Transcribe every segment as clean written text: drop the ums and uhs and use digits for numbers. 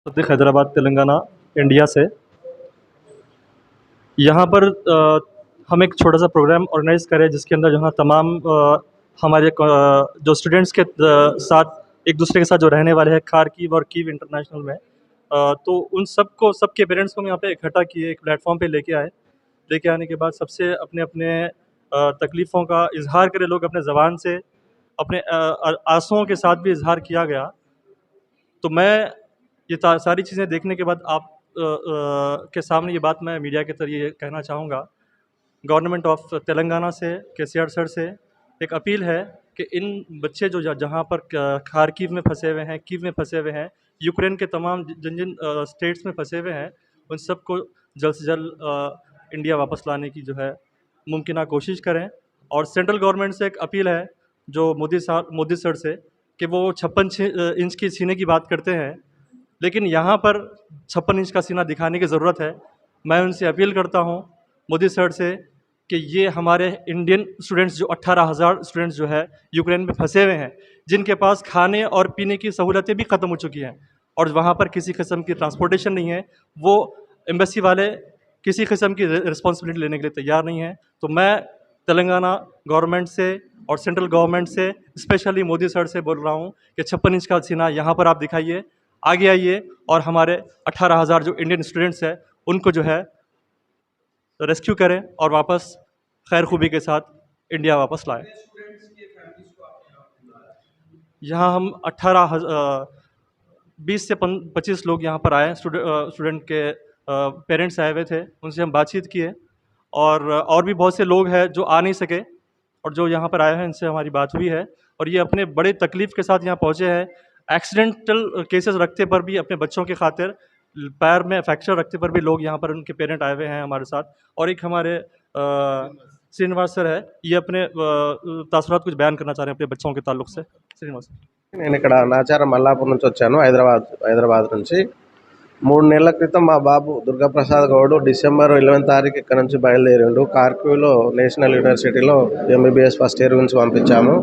Sadiq Hyderabad Telangana India से। यहाँ पर हम एक छोटा सा प्रोग्राम ऑर्गेनाइज़ करें जिसके अंदर जहाँ तमाम हमारे जो स्टूडेंट्स के साथ एक दूसरे के साथ जो रहने वाले हैं खारकीव और कीव इंटरनेशनल में, तो उन सबको सबके पेरेंट्स को हम यहाँ पे इकट्ठा किए, एक प्लेटफॉर्म पे लेके आए। लेके आने के बाद सबसे अपने अपने तकलीफ़ों का इजहार करें लोग अपने ज़बान से, अपने आंसुओं के साथ भी इजहार किया गया। तो मैं ये सारी चीज़ें देखने के बाद आप के सामने ये बात मैं मीडिया के ज़रिए कहना चाहूँगा। गवर्नमेंट ऑफ तेलंगाना से, केसीआर सर से एक अपील है कि इन बच्चे जो जहाँ पर खारकीव में फंसे हुए हैं, कीव में फंसे हुए हैं, यूक्रेन के तमाम जिन जिन स्टेट्स में फंसे हुए हैं, उन सबको जल्द से जल्द इंडिया वापस लाने की जो है मुमकिन कोशिश करें। और सेंट्रल गवर्नमेंट से एक अपील है जो मोदी सर से, कि वो 56 इंच की सीने की बात करते हैं, लेकिन यहाँ पर 56 इंच का सीना दिखाने की ज़रूरत है। मैं उनसे अपील करता हूँ मोदी सर से कि ये हमारे इंडियन स्टूडेंट्स जो 18,000 स्टूडेंट्स जो है यूक्रेन में फंसे हुए हैं, जिनके पास खाने और पीने की सहूलतें भी ख़त्म हो चुकी हैं और वहाँ पर किसी किस्म की ट्रांसपोर्टेशन नहीं है, वो एम्बेसी वाले किसी किस्म की रिस्पॉन्सिबिलिटी लेने के लिए तैयार नहीं है। तो मैं तेलंगाना गवर्नमेंट से और सेंट्रल गवर्नमेंट से, स्पेशली मोदी सर से बोल रहा हूँ कि 56 इंच का सीना यहाँ पर आप दिखाइए, आगे आइए और हमारे 18,000 जो इंडियन स्टूडेंट्स हैं उनको जो है रेस्क्यू करें और वापस खैर खूबी के साथ इंडिया वापस लाएं। यहाँ हम 20 से 25 लोग यहाँ पर आए, स्टूडेंट के पेरेंट्स आए हुए थे, उनसे हम बातचीत किए। और भी बहुत से लोग हैं जो आ नहीं सके और जो यहाँ पर आए हैं, इनसे हमारी बात हुई है और ये अपने बड़े तकलीफ़ के साथ यहाँ पहुँचे हैं। एक्सीडेंटल केसेस रखते पर भी अपने बच्चों की खातिर, पैर में फ्रैक्चर रखते पर भी लोग यहाँ पर उनके पेरेंट आए हुए हैं हमारे साथ। और एक हमारे श्रीनिवास सर है, ये अपने तासुरात कुछ बयान करना चाह रहे हैं अपने बच्चों के ताल्लुक से। श्रीनिवास सर। నేను ఇక్కడ నాచారం మల్లాపూర్ నుంచి వచ్చాను, హైదరాబాద్ నుంచి 3 నెలల క్రితం మా బాబు దుర్గాప్రసాద్ గౌడ్ డిసెంబర్ 11 తారీఖు ఇక్కడ నుంచి బయలుదేరిండు. కార్క్యూలో నేషనల్ యూనివర్సిటీలో ఎంబీబీఎస్ ఫస్ట్ ఇయర్ గురించి పంపించాము.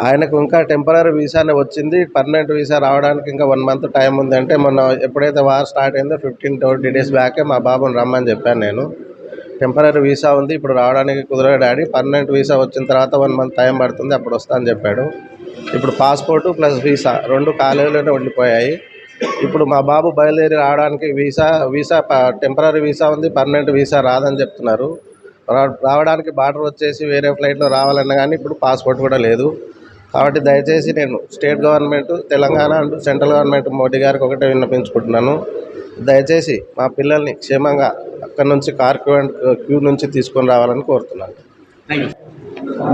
ఆయనకు ఇంకా టెంపరరీ వీసానే వచ్చింది, పర్మనెంట్ వీసా రావడానికి ఇంకా 1 మంత్ టైం ఉంది. అంటే మొన్న ఎప్పుడైతే వార్ స్టార్ట్ అయిందో 15-20 డేస్ బ్యాకే మా బాబుని రమ్మని చెప్పాను నేను. టెంపరరీ వీసా ఉంది, ఇప్పుడు రావడానికి కుదరదు డాడీ, పర్మనెంట్ వీసా వచ్చిన తర్వాత 1 మంత్ టైం పడుతుంది, అప్పుడు వస్తా అని చెప్పాడు. ఇప్పుడు పాస్పోర్టు ప్లస్ వీసా 2 కాలేజీలోనే ఉండిపోయాయి. ఇప్పుడు మా బాబు బయలుదేరి రావడానికి వీసా టెంపరరీ వీసా ఉంది, పర్మనెంట్ వీసా రాదని చెప్తున్నారు. రావడానికి బార్డర్ వచ్చేసి వేరే ఫ్లైట్లో రావాలన్నా కానీ ఇప్పుడు పాస్పోర్ట్ కూడా లేదు. కాబట్టి దయచేసి నేను state government, Telangana and central government Modi గారికి ఒకటే విన్నపించుకుంటున్నాను, దయచేసి మా పిల్లల్ని క్షేమంగా అక్కడి నుంచి క్యూ నుంచి తీసుకొని రావాలని కోరుతున్నాను.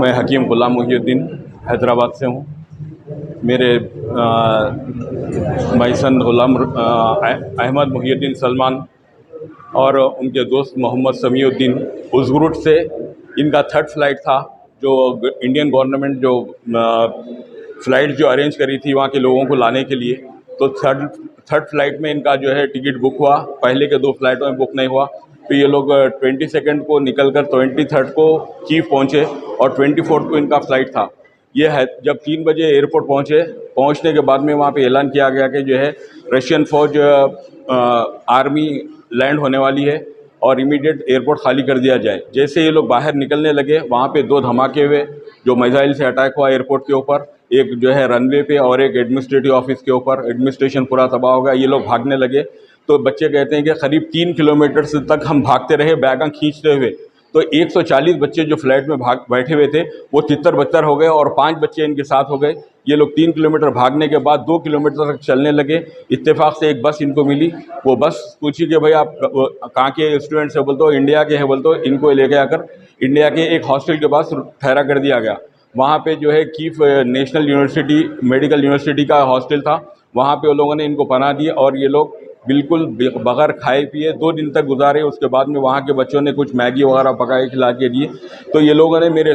मैं हकीम गुलाम मुहिउद्दीन हैदराबाद से हूँ। मेरे भाई सन गुलाम अहमद मुहिउद्दीन सलमान और उनके दोस्त मोहम्मद समीउद्दीन उज़गुरुट से इनका 3rd फ्लाइट था। जो इंडियन गवर्नमेंट जो फ़्लाइट जो अरेंज करी थी वहाँ के लोगों को लाने के लिए, तो थर्ड फ्लाइट में इनका जो है टिकट बुक हुआ, पहले के 2 फ्लाइटों में बुक नहीं हुआ। तो ये लोग 22 को निकलकर 23 को कीव पहुँचे और 24 को इनका फ़्लाइट था। ये है जब 3 बजे एयरपोर्ट पहुँचने के बाद में वहाँ पे ऐलान किया गया कि जो है रशियन फ़ौज आर्मी लैंड होने वाली है और इमीडिएट एयरपोर्ट खाली कर दिया जाए। जैसे ये लोग बाहर निकलने लगे, वहाँ पे 2 धमाके हुए, जो मिसाइल से अटैक हुआ एयरपोर्ट के ऊपर, एक जो है रनवे पे और एक एडमिनिस्ट्रेटिव ऑफिस के ऊपर। एडमिनिस्ट्रेशन पूरा तबाह हो गया, ये लोग भागने लगे। तो बच्चे कहते हैं कि करीब 3 किलोमीटर तक हम भागते रहे बैग खींचते हुए। तो 140 बच्चे जो फ्लाइट में बैठे हुए थे वो तितर-बत्तर हो गए और 5 बच्चे इनके साथ हो गए। ये लोग 3 किलोमीटर भागने के बाद 2 किलोमीटर तक चलने लगे। इत्तेफाक से एक बस इनको मिली, वो बस पूछी कि भाई आप कहाँ के स्टूडेंट्स है, बोलते हो इंडिया के हैं, बोलते हो इनको लेके आकर इंडिया के एक हॉस्टल के पास ठहरा कर दिया गया। वहाँ पे जो है Kyiv national university medical university का हॉस्टल था, वहाँ पे वो लोगों ने इनको पनाह दी और ये लोग बिल्कुल बगैर खाए पिए 2 दिन तक गुजारे। उसके बाद में वहाँ के बच्चों ने कुछ मैगी वगैरह पकाए खिला के दिए। तो ये लोगों ने, मेरे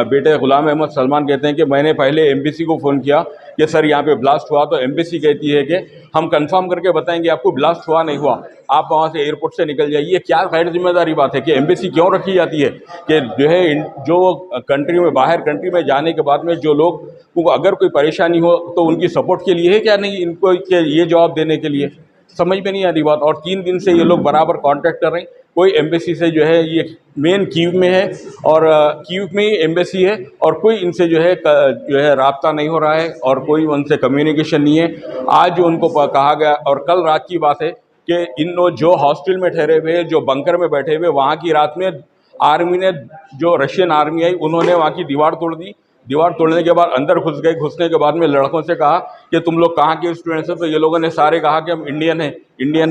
बेटे ग़ुलाम अहमद सलमान कहते हैं कि मैंने पहले एम्बेसी को फ़ोन किया कि सर यहाँ पे ब्लास्ट हुआ, तो एम्बेसी कहती है कि हम कंफर्म करके बताएंगे आपको ब्लास्ट हुआ नहीं हुआ, आप वहाँ से एयरपोर्ट से निकल जाइए। क्या गैर जिम्मेदारी बात है कि एम्बेसी क्यों रखी जाती है कि जो है जो कंट्री में, बाहर कंट्री में जाने के बाद में जो लोग को अगर कोई परेशानी हो तो उनकी सपोर्ट के लिए है, क्या नहीं इनको के ये जवाब देने के लिए? समझ में नहीं आ रही बात। और 3 दिन से ये लोग बराबर कांटेक्ट कर रहे हैं, कोई एम्बेसी से जो है, ये मेन कीव में है और कीव में ही एम्बेसी है और कोई इनसे जो है राब्ता नहीं हो रहा है और कोई उनसे कम्युनिकेशन नहीं है। आज जो उनको कहा गया, और कल रात की बात है कि इन लोग जो हॉस्टल में ठहरे हुए, जो बंकर में बैठे हुए, वहाँ की रात में आर्मी ने, जो रशियन आर्मी आई, उन्होंने वहाँ की दीवार तोड़ दी। दीवार तोड़ने के बाद अंदर घुस गए। घुसने के बाद में लड़कों से कहा कि तुम लोग कहाँ के स्टूडेंट्स हैं, तो ये लोगों ने सारे कहा कि हम इंडियन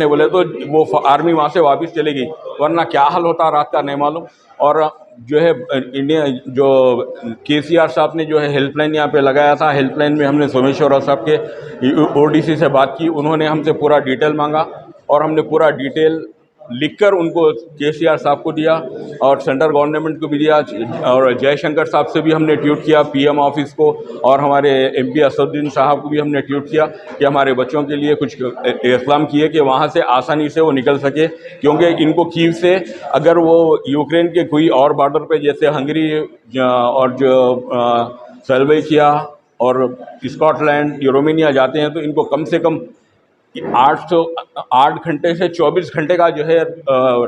है बोले, तो वो आर्मी वहाँ से वापस चली गई, वरना क्या हाल होता रात का नहीं मालूम। और जो है इंडिया, जो केसीआर साहब ने जो है हेल्पलाइन यहाँ पे लगाया था, हेल्पलाइन में हमने सोमेश्वर साहब के ओडीसी से बात की, उन्होंने हमसे पूरा डिटेल मांगा और हमने पूरा डिटेल लिखकर उनको केसीआर साहब को दिया और सेंट्रल गवर्नमेंट को भी दिया। और जयशंकर साहब से भी हमने ट्वीट किया, पीएम ऑफिस को, और हमारे एमपी असदुद्दीन साहब को भी हमने ट्वीट किया कि हमारे बच्चों के लिए कुछ इक़दाम किए कि वहाँ से आसानी से वो निकल सके, क्योंकि इनको कीव से अगर वो यूक्रेन के कोई और बॉर्डर पे जैसे हंगरी और जो स्लोवाकिया और स्कॉटलैंड, रोमानिया जाते हैं, तो इनको कम से कम 8 घंटे से 24 घंटे का जो है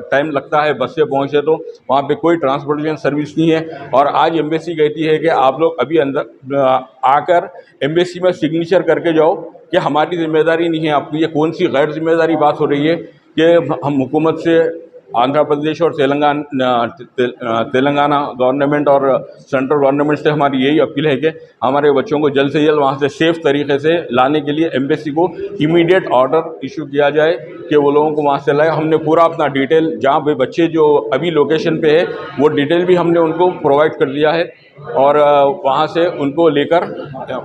टाइम लगता है बस से पहुँचे, तो वहाँ पे कोई ट्रांसपोर्टेशन सर्विस नहीं है। और आज एम्बेसी कहती है कि आप लोग अभी अंदर आकर एम्बेसी में सिग्नेचर करके जाओ कि हमारी जिम्मेदारी नहीं है आपकी। ये कौन सी गैर जिम्मेदारी बात हो रही है कि हम हुकूमत से, आंध्र प्रदेश और तेलंगाना गवर्नमेंट और सेंट्रल गवर्नमेंट से हमारी यही अपील है कि हमारे बच्चों को जल्द से जल्द वहाँ से सेफ़ तरीके से लाने के लिए एम्बेसी को इमीडिएट ऑर्डर इशू किया जाए कि वो लोगों को वहाँ से लाए। हमने पूरा अपना डिटेल, जहाँ पे बच्चे जो अभी लोकेशन पे है, वो डिटेल भी हमने उनको प्रोवाइड कर दिया है और वहाँ से उनको लेकर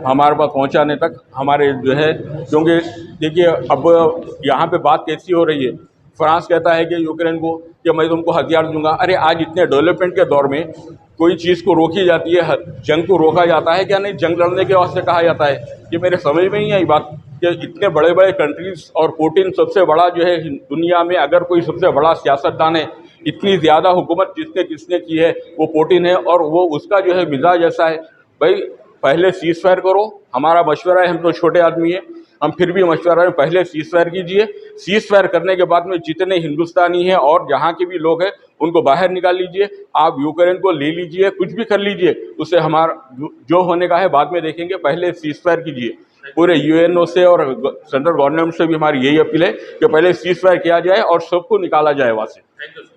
हमारे पास पहुँचाने तक हमारे जो है, क्योंकि देखिए अब यहाँ पे बात कैसी हो रही है, फ्रांस कहता है कि यूक्रेन को कि मैं तुमको हथियार दूंगा। अरे आज इतने डेवलपमेंट के दौर में कोई चीज़ को रोकी जाती है, जंग को रोका जाता है क्या नहीं? जंग लड़ने के वास्ते कहा जाता है। ये मेरे समझ में नहीं आई बात कि इतने बड़े बड़े कंट्रीज़, और पुतिन सबसे बड़ा जो है दुनिया में, अगर कोई सबसे बड़ा सियासतदान है, इतनी ज़्यादा हुकूमत किसने की है वो पुतिन है। और वो उसका जो है मिजाज ऐसा है, भाई पहले सीज़ फायर करो, हमारा मशवरा है, हम तो छोटे आदमी हैं, हम फिर भी मशवरा है, पहले सीज़ फायर कीजिए। सीज़ फायर करने के बाद में जितने हिंदुस्तानी हैं और जहाँ के भी लोग हैं उनको बाहर निकाल लीजिए, आप यूक्रेन को ले लीजिए, कुछ भी कर लीजिए, उससे हमारा जो होने का है बाद में देखेंगे, पहले सीज़ फायर कीजिए। पूरे यूएनओ से और सेंट्रल गवर्नमेंट से भी हमारी यही अपील है कि पहले सीज़ फायर किया जाए और सबको निकाला जाए वहाँ से।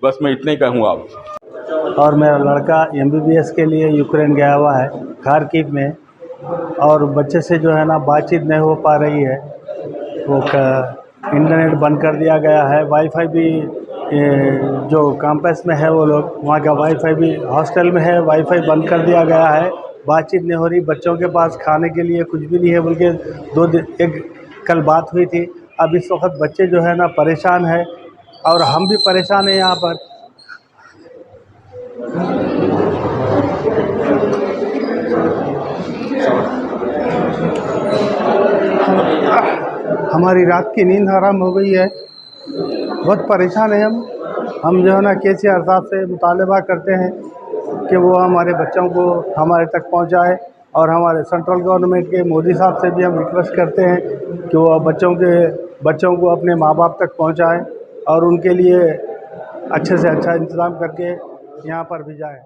बस मैं इतना ही कहूँगा आपसे। और मेरा लड़का एमबीबीएस के लिए यूक्रेन गया हुआ है, खार्किव में, और बच्चे से जो है ना बातचीत नहीं हो पा रही है। वो इंटरनेट बंद कर दिया गया है, वाईफाई भी जो कैंपस में है वो लोग, वहाँ का वाईफाई भी हॉस्टल में है, वाईफाई बंद कर दिया गया है, बातचीत नहीं हो रही। बच्चों के पास खाने के लिए कुछ भी नहीं है बोल के 2 दिन कल बात हुई थी। अब इस वक्त बच्चे जो है ना परेशान है और हम भी परेशान हैं यहाँ पर। हमारी रात की नींद हराम हो गई है, बहुत परेशान है हम जो है ना केसीआर साहब से मुतालबा करते हैं कि वो हमारे बच्चों को हमारे तक पहुंचाए, और हमारे सेंट्रल गवर्नमेंट के मोदी साहब से भी हम रिक्वेस्ट करते हैं कि वो बच्चों को अपने माँ बाप तक पहुंचाएं और उनके लिए अच्छे से अच्छा इंतज़ाम करके यहाँ पर भेजाएं।